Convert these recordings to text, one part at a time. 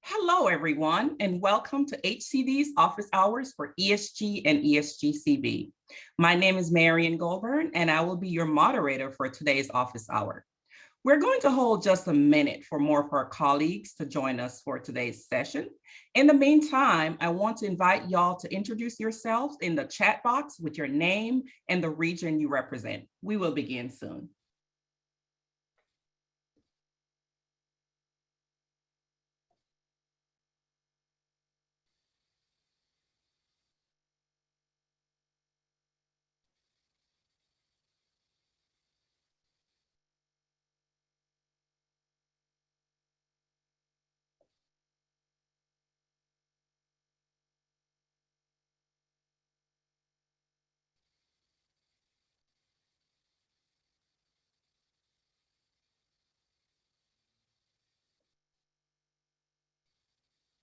Hello, everyone, and welcome to HCD's office hours for ESG and ESGCB. My name is Marian Goldburn, and I will be your moderator for today's office hour. We're going to hold just a minute for more of our colleagues to join us for today's session. In the meantime, I want to invite y'all to introduce yourselves in the chat box with your name and the region you represent. We will begin soon.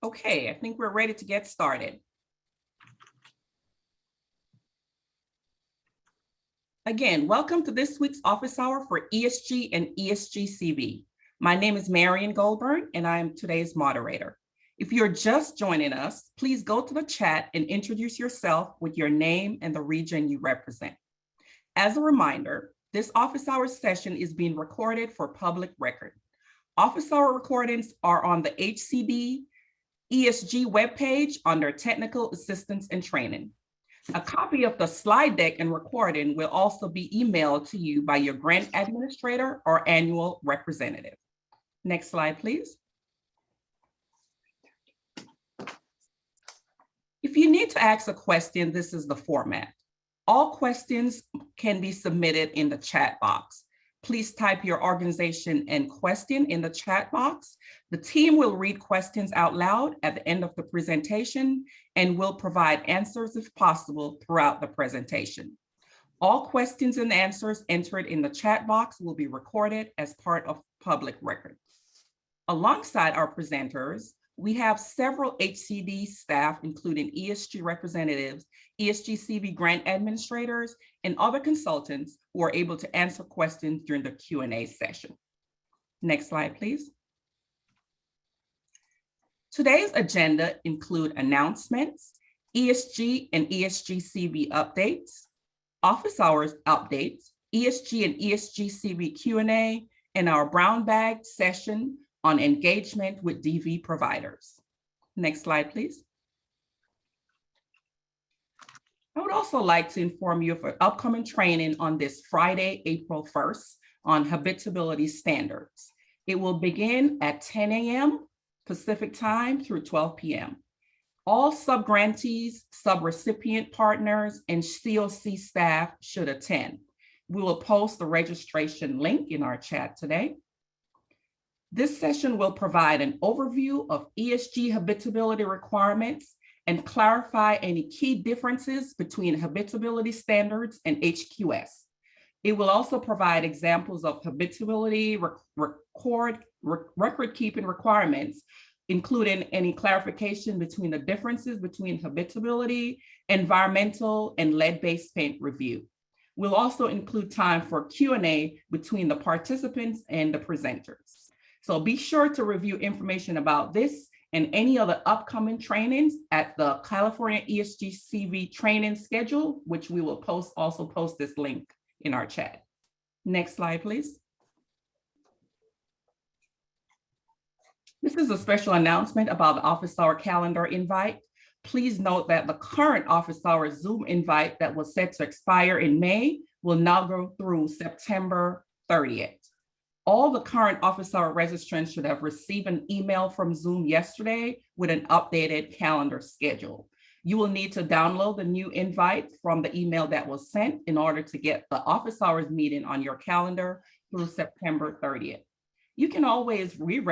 Okay, I think we're ready to get started. Again, welcome to this week's office hour for ESG and ESGCB. My name is Marian Goldburn, and I am today's moderator. If you're just joining us, please go to the chat and introduce yourself with your name and the region you represent. As a reminder, this office hour session is being recorded for public record. Office hour recordings are on the HCD ESG webpage under Technical Assistance and Training. A copy of the slide deck and recording will also be emailed to you by your grant administrator or annual representative. Next slide, please. If you need to ask a question, this is the format. All questions can be submitted in the chat box. Please type your organization and question in the chat box. The team will read questions out loud at the end of the presentation and will provide answers if possible throughout the presentation. All questions and answers entered in the chat box will be recorded as part of public record. Alongside our presenters, we have several HCD staff, including ESG representatives, ESGCB grant administrators, and other consultants who are able to answer questions during the Q&A session. Next slide, please. Today's agenda include announcements, ESG and ESGCB updates, office hours updates, ESG and ESGCB Q&A, and our brown bag session on engagement with DV providers. Next slide, please. I would also like to inform you of an upcoming training on this Friday, April 1st on habitability standards. It will begin at 10 a.m. Pacific time through 12 p.m. All subgrantees, subrecipient partners, and COC staff should attend. We will post the registration link in our chat today. This session will provide an overview of ESG habitability requirements and clarify any key differences between habitability standards and HQS. It will also provide examples of habitability record-keeping requirements, including any clarification between the differences between habitability, environmental, and lead-based paint review. We'll also include time for Q&A between the participants and the presenters. So be sure to review information about this and any other upcoming trainings at the California ESGCB training schedule, which we will also post this link in our chat. Next slide, please. This is a special announcement about the office hour calendar invite. Please note that the current office hour Zoom invite that was set to expire in May will now go through September 30th. All the current office hour registrants should have received an email from Zoom yesterday with an updated calendar schedule. You will need to download the new invite from the email that was sent in order to get the office hours meeting on your calendar through September 30th. You can always re-register